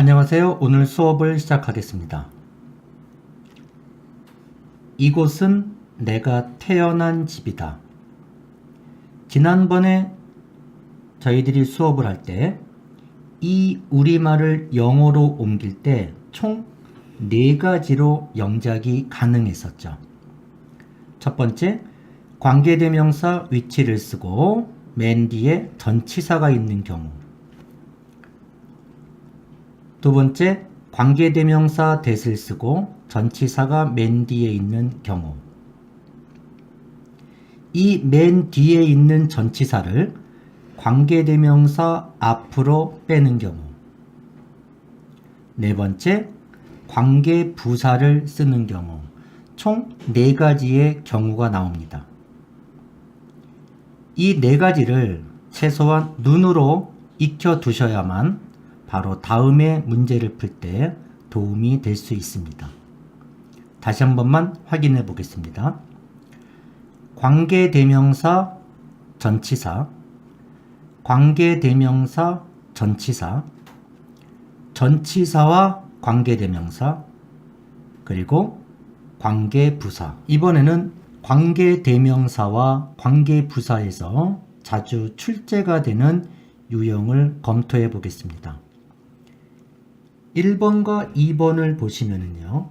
안녕하세요. 오늘 수업을 시작하겠습니다. 이곳은 내가 태어난 집이다. 지난번에 저희들이 수업을 할 때 이 우리말을 영어로 옮길 때 총 4가지로 영작이 가능했었죠. 첫 번째, 관계대명사 위치를 쓰고 맨 뒤에 전치사가 있는 경우. 두 번째, 관계대명사 that을 쓰고 전치사가 맨 뒤에 있는 경우. 이 맨 뒤에 있는 전치사를 관계대명사 앞으로 빼는 경우. 네 번째, 관계부사를 쓰는 경우. 총 4가지의 경우가 나옵니다. 이 4가지를 최소한 눈으로 익혀 두셔야만 바로 다음에 문제를 풀 때 도움이 될 수 있습니다. 다시 한 번만 확인해 보겠습니다. 관계대명사 전치사, 관계대명사 전치사, 전치사와 관계대명사, 그리고 관계부사. 이번에는 관계대명사와 관계부사에서 자주 출제가 되는 유형을 검토해 보겠습니다. 1번과 2번을 보시면은요,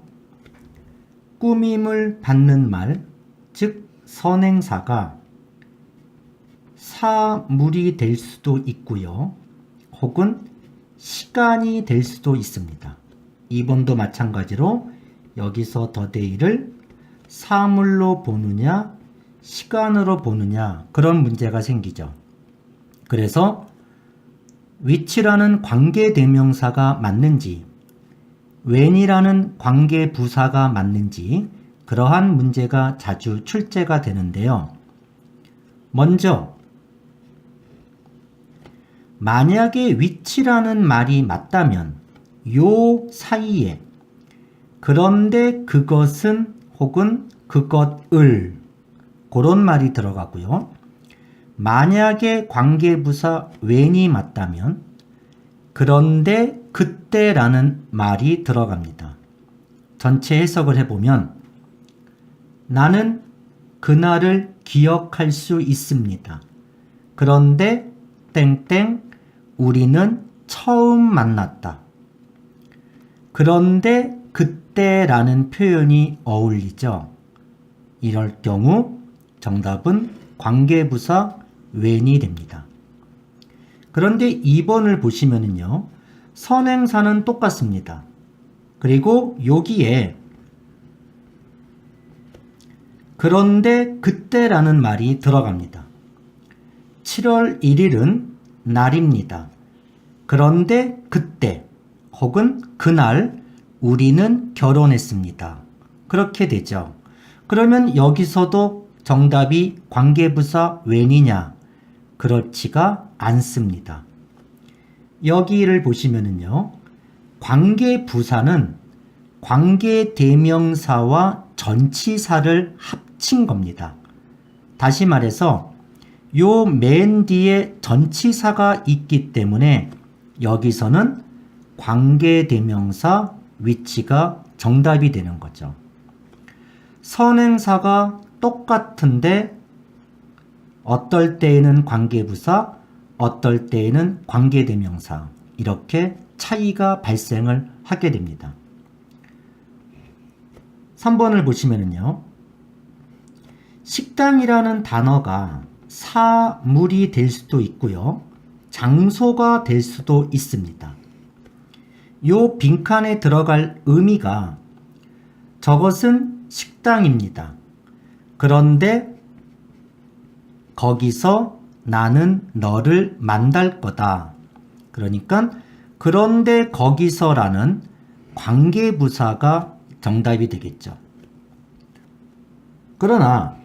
꾸밈을 받는 말, 즉 선행사가 사물이 될 수도 있고요, 혹은 시간이 될 수도 있습니다. 2번도 마찬가지로 여기서 더데이를 사물로 보느냐 시간으로 보느냐, 그런 문제가 생기죠. 그래서 which라는 관계대명사가 맞는지, when이라는 관계부사가 맞는지, 그러한 문제가 자주 출제가 되는데요. 먼저 만약에 which라는 말이 맞다면 요 사이에 그런데 그것은 혹은 그것을, 그런 말이 들어가고요. 만약에 관계부사 when이 맞다면 그런데 그때라는 말이 들어갑니다. 전체 해석을 해보면 나는 그날을 기억할 수 있습니다. 그런데 땡땡 우리는 처음 만났다. 그런데 그때라는 표현이 어울리죠. 이럴 경우 정답은 관계부사 when이 됩니다. 그런데 2번을 보시면은요, 선행사는 똑같습니다. 그리고 여기에 그런데 그때라는 말이 들어갑니다. 7월 1일은 날입니다. 그런데 그때 혹은 그날 우리는 결혼했습니다. 그렇게 되죠. 그러면 여기서도 정답이 관계부사 when이냐? 그렇지가 않습니다. 여기를 보시면은요, 관계부사는 관계대명사와 전치사를 합친 겁니다. 다시 말해서 요 맨 뒤에 전치사가 있기 때문에 여기서는 관계대명사 which가 정답이 되는 거죠. 선행사가 똑같은데 어떨 때에는 관계부사, 어떨 때에는 관계대명사, 이렇게 차이가 발생을 하게 됩니다. 3번을 보시면은요, 식당이라는 단어가 사물이 될 수도 있고요, 장소가 될 수도 있습니다. 요 빈칸에 들어갈 의미가 저것은 식당입니다. 그런데 거기서 나는 너를 만날 거다. 그러니까 그런데 거기서라는 관계부사가 정답이 되겠죠. 그러나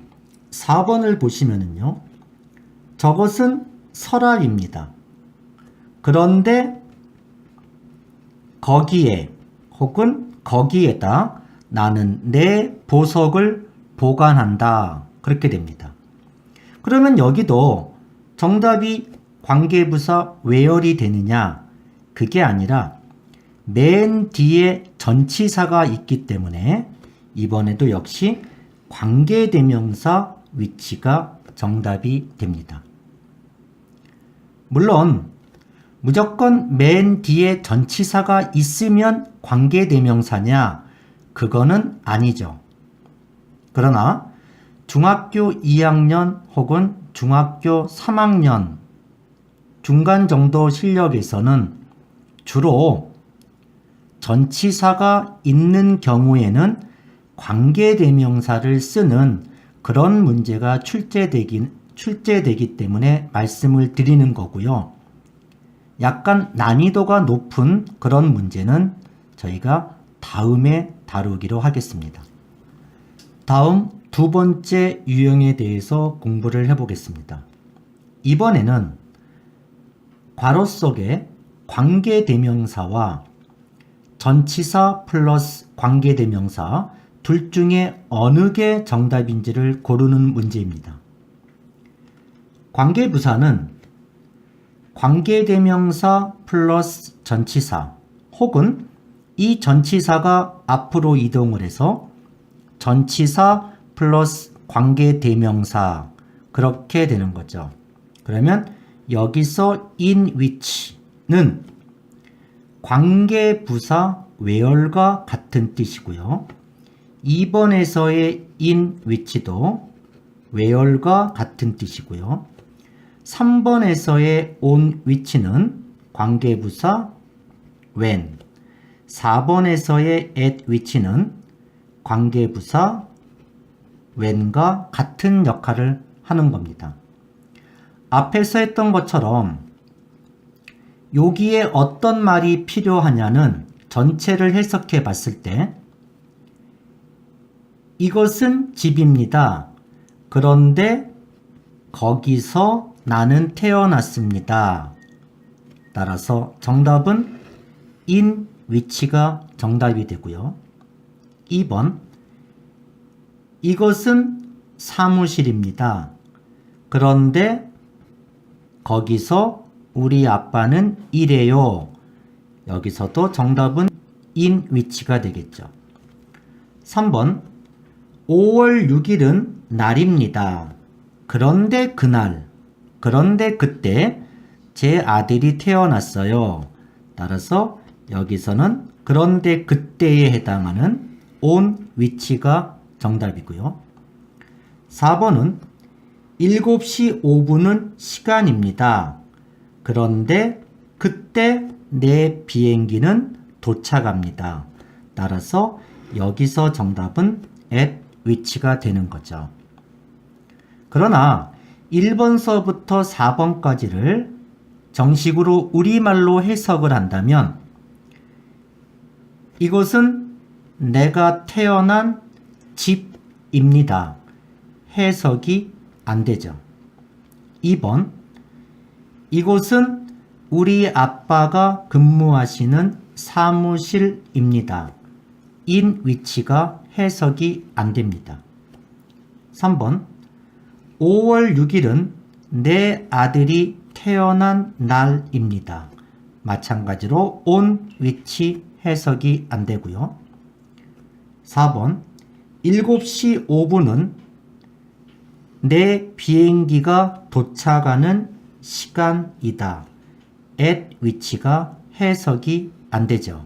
4번을 보시면은요, 저것은 설알입니다. 그런데 거기에 혹은 거기에다 나는 내 보석을 보관한다. 그렇게 됩니다. 그러면 여기도 정답이 관계부사 where이 되느냐? 그게 아니라 맨 뒤에 전치사가 있기 때문에 이번에도 역시 관계대명사 위치가 정답이 됩니다. 물론 무조건 맨 뒤에 전치사가 있으면 관계대명사냐? 그거는 아니죠. 그러나 중학교 2학년 혹은 중학교 3학년 중간 정도 실력에서는 주로 전치사가 있는 경우에는 관계대명사를 쓰는 그런 문제가 출제되기 때문에 말씀을 드리는 거고요. 약간 난이도가 높은 그런 문제는 저희가 다음에 다루기로 하겠습니다. 다음 두 번째 유형에 대해서 공부를 해보겠습니다. 이번에는 괄호 속에 관계대명사와 전치사 플러스 관계대명사 둘 중에 어느 게 정답인지를 고르는 문제입니다. 관계부사는 관계대명사 플러스 전치사 혹은 이 전치사가 앞으로 이동을 해서 전치사 플러스 관계대명사 그렇게 되는 거죠. 그러면 여기서 in which는 관계부사 where과 같은 뜻이고요. 2번에서의 in which도 where과 같은 뜻이고요. 3번에서의 on which는 관계부사 when, 4번에서의 at which는 관계부사 when과 같은 역할을 하는 겁니다. 앞에서 했던 것처럼 여기에 어떤 말이 필요하냐는 전체를 해석해 봤을 때 이것은 집입니다. 그런데 거기서 나는 태어났습니다. 따라서 정답은 in which가 정답이 되고요. 2번 이것은 사무실입니다. 그런데 거기서 우리 아빠는 일해요. 여기서도 정답은 in which가 되겠죠. 3번 5월 6일은 날입니다. 그런데 그날, 그런데 그때 제 아들이 태어났어요. 따라서 여기서는 그런데 그때에 해당하는 on which가 정답이고요. 4번은 7시 5분은 시간입니다. 그런데 그때 내 비행기는 도착합니다. 따라서 여기서 정답은 at which가 되는 거죠. 그러나 1번서부터 4번까지를 정식으로 우리말로 해석을 한다면 이것은 내가 태어난 집입니다. 해석이 안 되죠. 2번 이곳은 우리 아빠가 근무하시는 사무실입니다. in which가 해석이 안 됩니다. 3번 5월 6일은 내 아들이 태어난 날입니다. 마찬가지로 on which 해석이 안 되고요. 4번 7시 5분은 내 비행기가 도착하는 시간이다. at which가 해석이 안 되죠.